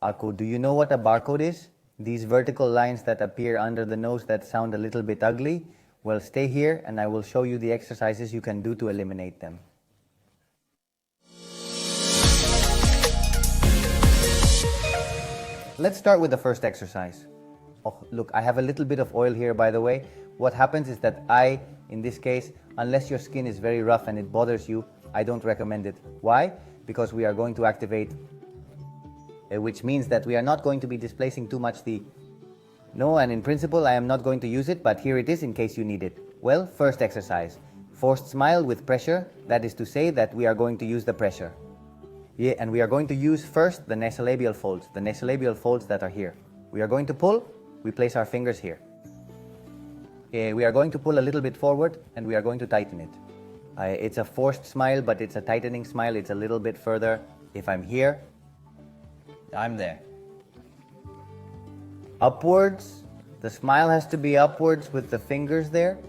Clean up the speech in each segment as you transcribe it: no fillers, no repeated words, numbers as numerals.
Aku, do you know what a barcode is? These vertical lines that appear under the nose that sound a little bit ugly? Well, stay here and I will show you the exercises you can do to eliminate them. Let's start with the first exercise. Oh, look, I have a little bit of oil here, by the way. What happens is that in this case, unless your skin is very rough and it bothers you, I don't recommend it. Why? Because we are going to activate, which means that we are not going to be displacing too much No, and in principle, I am not going to use it, but here it is in case you need it. Well, first exercise. Forced smile with pressure. That is to say that we are going to use the pressure. Yeah, and we are going to use first the nasolabial folds, that are here. We are going to pull, we place our fingers here. We are going to pull a little bit forward and we are going to tighten it. It's a forced smile, but it's a tightening smile. It's a little bit further. If I'm here, I'm there. Upwards, the smile has to be upwards with the fingers there.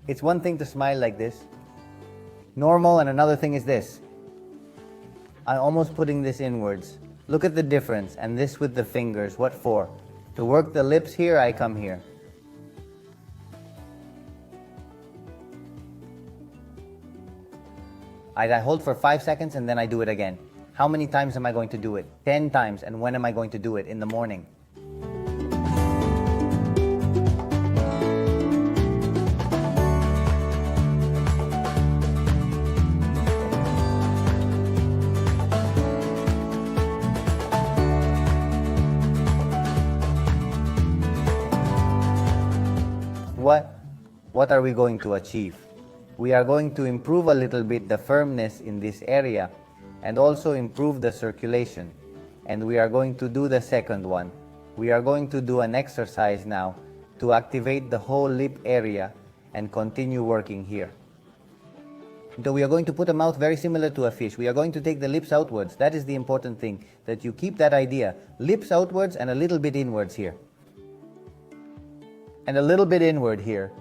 It's one thing to smile like this, normal, and another thing is this. I'm almost putting this inwards. Look at the difference, and this with the fingers, what for? To work the lips here, I come here. I hold for 5 seconds and then I do it again. How many times am I going to do it? 10 times, and when am I going to do it? In the morning. What are we going to achieve? We are going to improve a little bit the firmness in this area and also improve the circulation. And we are going to do the second one. We are going to do an exercise now to activate the whole lip area and continue working here. So we are going to put a mouth very similar to a fish. We are going to take the lips outwards. That is the important thing, that you keep that idea. Lips outwards and a little bit inwards here. And a little bit inward here.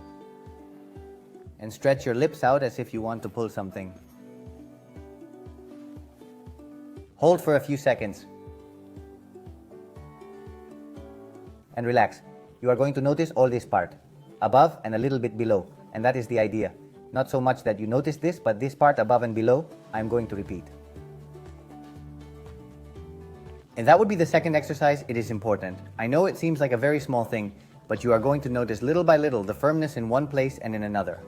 And stretch your lips out as if you want to pull something. Hold for a few seconds. And relax. You are going to notice all this part, above and a little bit below. And that is the idea. Not so much that you notice this, but this part above and below, I'm going to repeat. And that would be the second exercise. It is important. I know it seems like a very small thing, but you are going to notice little by little the firmness in one place and in another.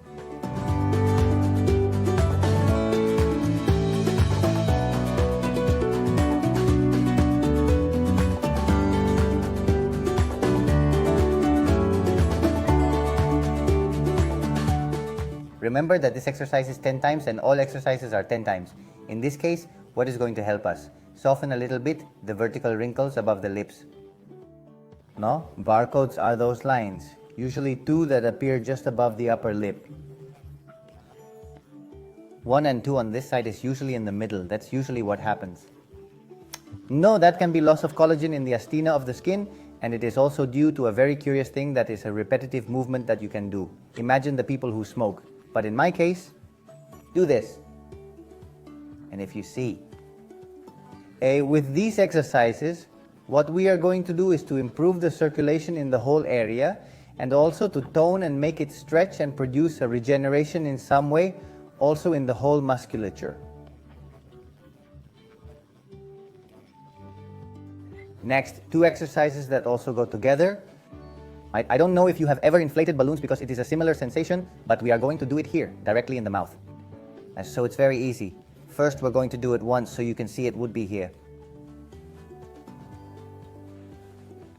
Remember that this exercise is 10 times and all exercises are 10 times. In this case, what is going to help us? Soften a little bit the vertical wrinkles above the lips. No? Barcodes are those lines, usually 2 that appear just above the upper lip. 1 and 2 on this side is usually in the middle. That's usually what happens. No, that can be loss of collagen in the astina of the skin, and it is also due to a very curious thing that is a repetitive movement that you can do. Imagine the people who smoke. But in my case, do this. And if you see, with these exercises, what we are going to do is to improve the circulation in the whole area and also to tone and make it stretch and produce a regeneration in some way, also in the whole musculature. Next, 2 exercises that also go together. I don't know if you have ever inflated balloons because it is a similar sensation, but we are going to do it here, directly in the mouth. So it's very easy. First, we're going to do it once so you can see it would be here.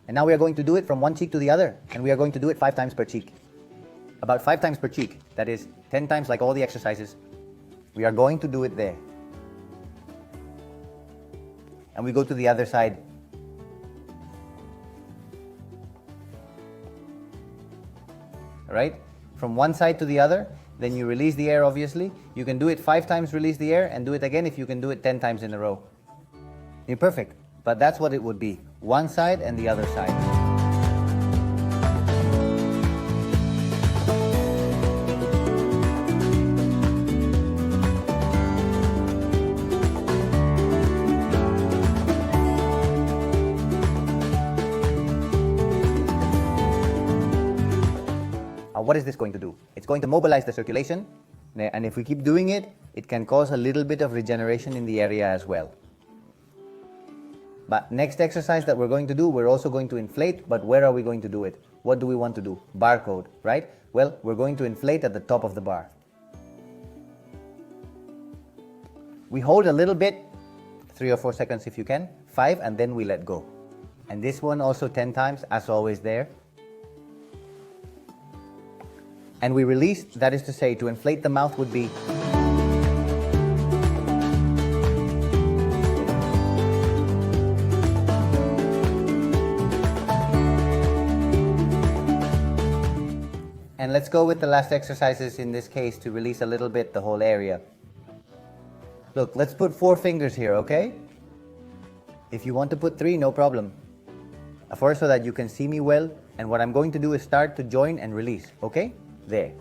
And now we are going to do it from one cheek to the other, and we are going to do it 5 times per cheek. About 5 times per cheek, that is 10 times like all the exercises. We are going to do it there. And we go to the other side. Right? From one side to the other, then you release the air obviously. You can do it 5 times, release the air, and do it again if you can do it 10 times in a row. You're perfect, but that's what it would be. One side and the other side. what is this going to do? It's going to mobilize the circulation, and if we keep doing it, it can cause a little bit of regeneration in the area as well. But next exercise that we're going to do, we're also going to inflate, but where are we going to do it? What do we want to do? Barcode, right? Well, we're going to inflate at the top of the bar. We hold a little bit, 3 or 4 seconds if you can, 5, and then we let go. And this one also 10 times, as always there. And we release, that is to say, to inflate the mouth would be and let's go with the last exercises in this case to release a little bit the whole area. Look, let's put 4 fingers here, okay? If you want to put 3, no problem. 4 so that you can see me well, and what I'm going to do is start to join and release, okay? There.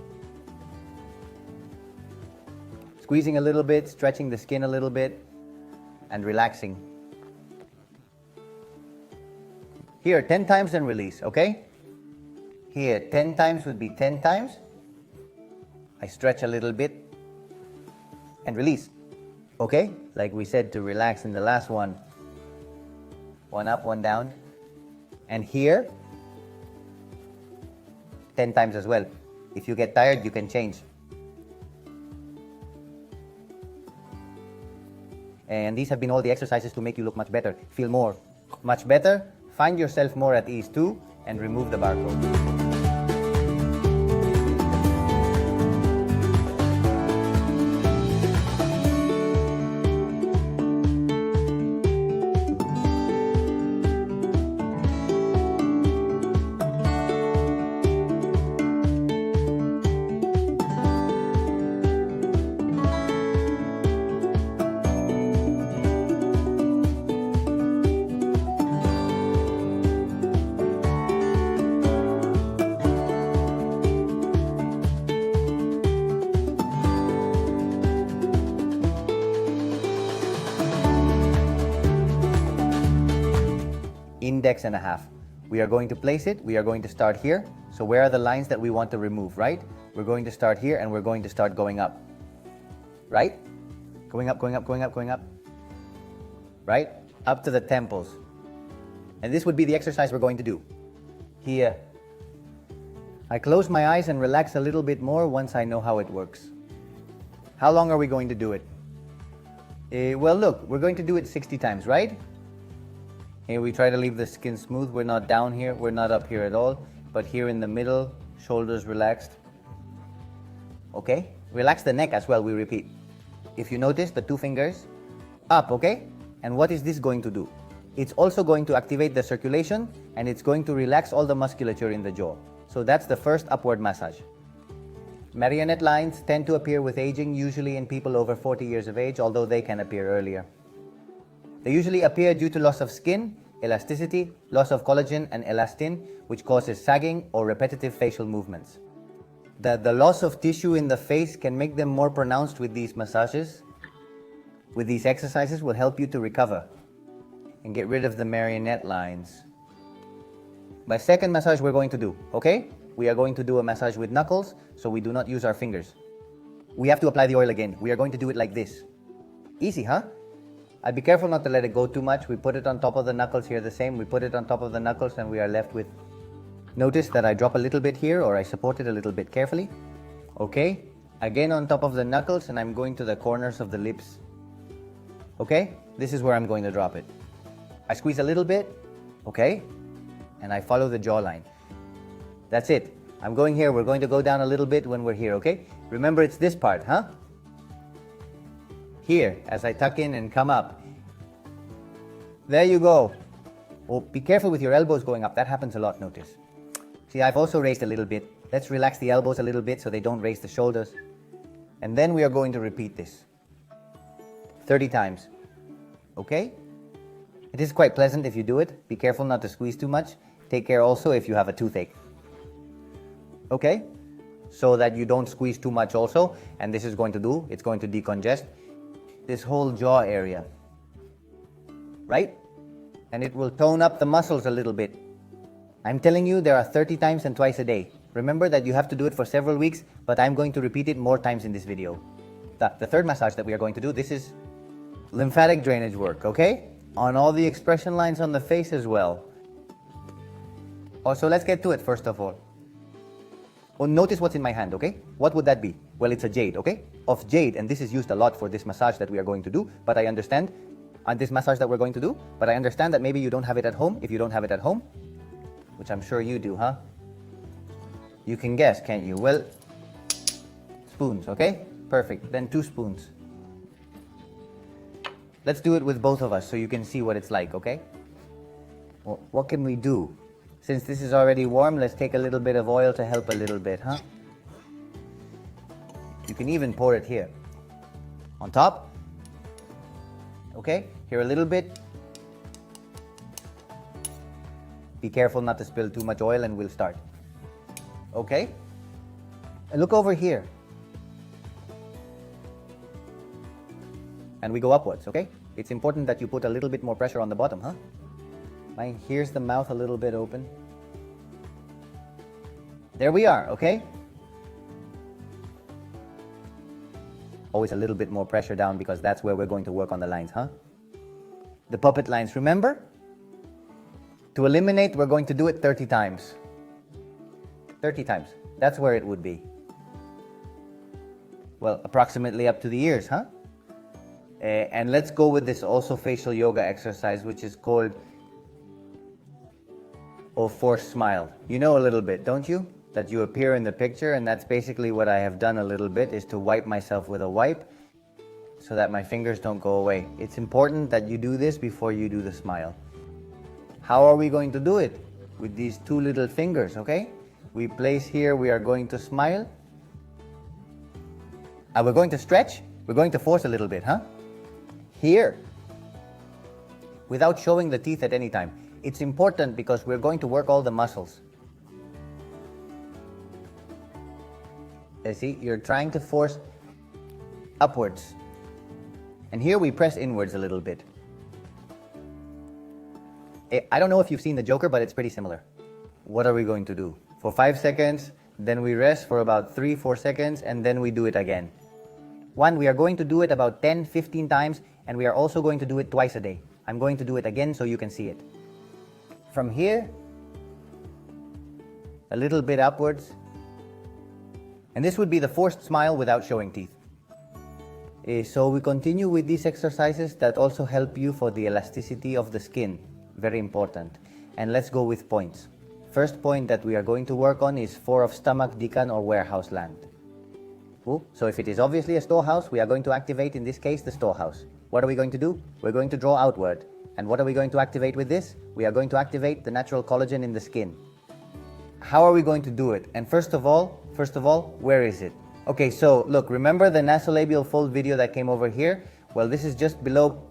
Squeezing a little bit, stretching the skin a little bit, and relaxing. Here, 10 times and release, okay? Here, 10 times would be 10 times. I stretch a little bit and release. Okay? Like we said to relax in the last one. 1 up, 1 down. And here, 10 times as well. If you get tired, you can change. And these have been all the exercises to make you look much better, feel more, much better, find yourself more at ease too, and remove the barcode. Index and a half. We are going to place it. We are going to start here. So where are the lines that we want to remove, right? We're going to start here and we're going to start going up. Right? Going up, going up, going up, going up. Right? Up to the temples. And this would be the exercise we're going to do. Here. I close my eyes and relax a little bit more once I know how it works. How long are we going to do it? Well, look, we're going to do it 60 times, right? Here we try to leave the skin smooth. We're not down here, we're not up here at all, but here in the middle, shoulders relaxed. Okay? Relax the neck as well, we repeat. If you notice, the 2 fingers up, okay? And what is this going to do? It's also going to activate the circulation, and it's going to relax all the musculature in the jaw. So that's the first upward massage. Marionette lines tend to appear with aging, usually in people over 40 years of age, although they can appear earlier. They usually appear due to loss of skin, elasticity, loss of collagen and elastin, which causes sagging or repetitive facial movements. The loss of tissue in the face can make them more pronounced with these massages. With these exercises will help you to recover and get rid of the marionette lines. My second massage we're going to do, okay? We are going to do a massage with knuckles, so we do not use our fingers. We have to apply the oil again. We are going to do it like this. Easy, huh? I'd be careful not to let it go too much. We put it on top of the knuckles here the same. We put it on top of the knuckles and we are left with... Notice that I drop a little bit here, or I support it a little bit carefully. Okay, again on top of the knuckles, and I'm going to the corners of the lips. Okay, this is where I'm going to drop it. I squeeze a little bit, okay, and I follow the jawline. That's it. I'm going here. We're going to go down a little bit when we're here, okay? Remember, it's this part, huh? Here, as I tuck in and come up. There you go. Oh, be careful with your elbows going up. That happens a lot, notice. See, I've also raised a little bit. Let's relax the elbows a little bit so they don't raise the shoulders. And then we are going to repeat this 30 times. Okay? It is quite pleasant if you do it. Be careful not to squeeze too much. Take care also if you have a toothache. Okay? So that you don't squeeze too much also. And this is going to do, it's going to decongest this whole jaw area. Right? And it will tone up the muscles a little bit. I'm telling you, there are 30 times and twice a day. Remember that you have to do it for several weeks, but I'm going to repeat it more times in this video. The third massage that we are going to do, this is lymphatic drainage work, okay? On all the expression lines on the face as well. Oh, so let's get to it first of all. Well, notice what's in my hand, okay? What would that be? Well, it's a jade, okay? Of jade, and this is used a lot for this massage that we are going to do, but I understand, and this massage that we're going to do, but I understand that maybe you don't have it at home. If you don't have it at home, which I'm sure you do, huh? You can guess, can't you? Well, spoons, okay? Perfect, then 2 spoons. Let's do it with both of us so you can see what it's like, okay? Well, what can we do? Since this is already warm, let's take a little bit of oil to help a little bit, huh? You can even pour it here. On top. Okay, here a little bit. Be careful not to spill too much oil and we'll start. Okay? And look over here. And we go upwards, okay? It's important that you put a little bit more pressure on the bottom, huh? Here's the mouth a little bit open. There we are, okay? Always a little bit more pressure down because that's where we're going to work on the lines, huh? The puppet lines, remember? To eliminate, we're going to do it 30 times. 30 times. That's where it would be. Well, approximately up to the ears, huh? And let's go with this also facial yoga exercise, which is called forced smile. You know a little bit, don't you? That you appear in the picture, and that's basically what I have done a little bit, is to wipe myself with a wipe so that my fingers don't go away. It's important that you do this before you do the smile. How are we going to do it? With these 2 little fingers, okay? We place here, we are going to smile. And we're going to stretch. We're going to force a little bit, huh? Here. Without showing the teeth at any time. It's important because we're going to work all the muscles. You see, you're trying to force upwards. And here we press inwards a little bit. I don't know if you've seen the Joker, but it's pretty similar. What are we going to do? For 5 seconds, then we rest for about 3-4 seconds, and then we do it again. We are going to do it about 10-15 times, and we are also going to do it twice a day. I'm going to do it again so you can see it. From here, a little bit upwards. And this would be the forced smile without showing teeth. So we continue with these exercises that also help you for the elasticity of the skin. Very important. And let's go with points. First point that we are going to work on is 4 of stomach, dikan, or warehouse land. Ooh. So if it is obviously a storehouse, we are going to activate, in this case, the storehouse. What are we going to do? We're going to draw outward. And what are we going to activate with this? We are going to activate the natural collagen in the skin. How are we going to do it? And first of all, where is it? Okay, so look, remember the nasolabial fold video that came over here? Well, this is just below.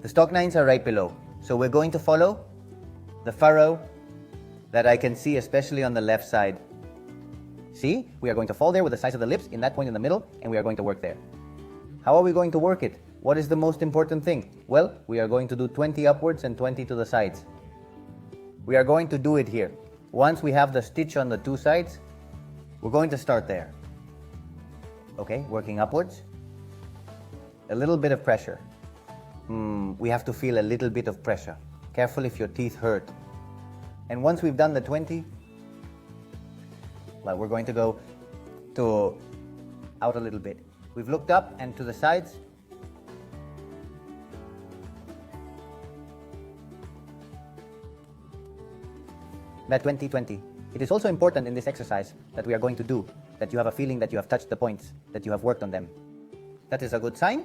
The stalk lines are right below. So we're going to follow the furrow that I can see, especially on the left side. See? We are going to fall there with the size of the lips in that point in the middle, and we are going to work there. How are we going to work it? What is the most important thing? Well, we are going to do 20 upwards and 20 to the sides. We are going to do it here. Once we have the stitch on the 2 sides, we're going to start there. Okay, working upwards. A little bit of pressure. We have to feel a little bit of pressure. Careful if your teeth hurt. And once we've done the 20, well, we're going to go to out a little bit. We've looked up and to the sides. That 20-20. It is also important in this exercise that we are going to do that you have a feeling that you have touched the points, that you have worked on them. That is a good sign.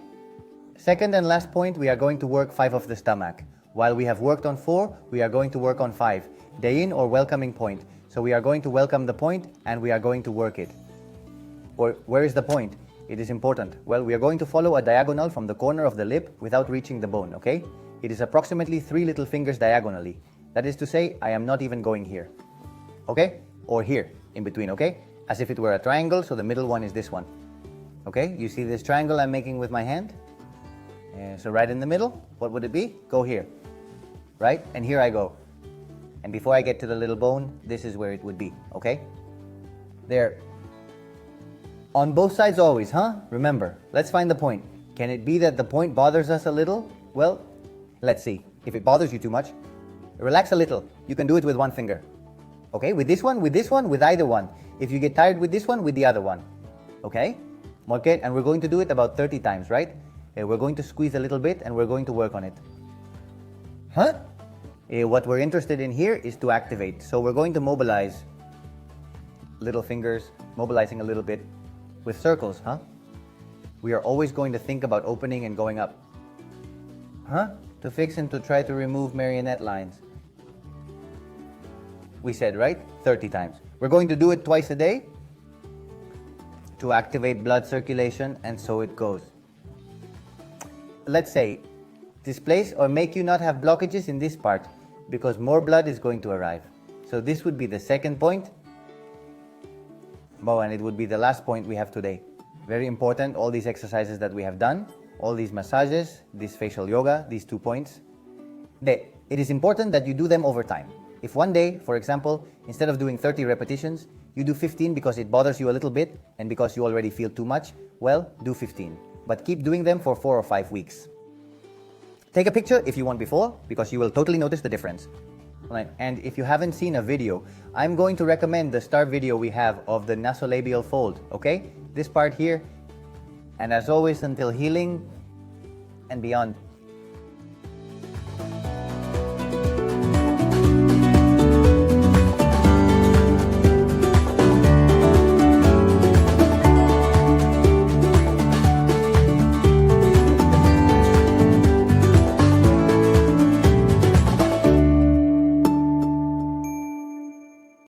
Second and last point, we are going to work 5 of the stomach. While we have worked on 4, we are going to work on 5. Day in or welcoming point. So we are going to welcome the point and we are going to work it. Or where is the point? It is important. Well, we are going to follow a diagonal from the corner of the lip without reaching the bone, okay? It is approximately 3 little fingers diagonally. That is to say, I am not even going here. Okay? Or here, in between, okay? As if it were a triangle, so the middle one is this one. Okay? You see this triangle I'm making with my hand? So right in the middle, what would it be? Go here. Right? And here I go. And before I get to the little bone, this is where it would be, okay? There. On both sides always, huh? Remember, let's find the point. Can it be that the point bothers us a little? Well, let's see. If it bothers you too much, relax a little. You can do it with one finger. Okay, with this one, with either one. If you get tired with this one, with the other one. Okay? Okay, and we're going to do it about 30 times, right? We're going to squeeze a little bit and we're going to work on it. Huh? What we're interested in here is to activate. So we're going to mobilize little fingers, mobilizing a little bit with circles, huh? We are always going to think about opening and going up. Huh? To fix and to try to remove marionette lines. We said, right? 30 times. We're going to do it twice a day to activate blood circulation, and so it goes. Let's say, displace or make you not have blockages in this part, because more blood is going to arrive. So this would be the second point. Oh, and it would be the last point we have today. Very important, all these exercises that we have done, all these massages, this facial yoga, these 2 points. It is important that you do them over time. If one day, for example, instead of doing 30 repetitions, you do 15 because it bothers you a little bit and because you already feel too much, well, do 15. But keep doing them for 4 or 5 weeks. Take a picture if you want before, because you will totally notice the difference. And if you haven't seen a video, I'm going to recommend the start video we have of the nasolabial fold, okay? This part here. And as always, until healing and beyond.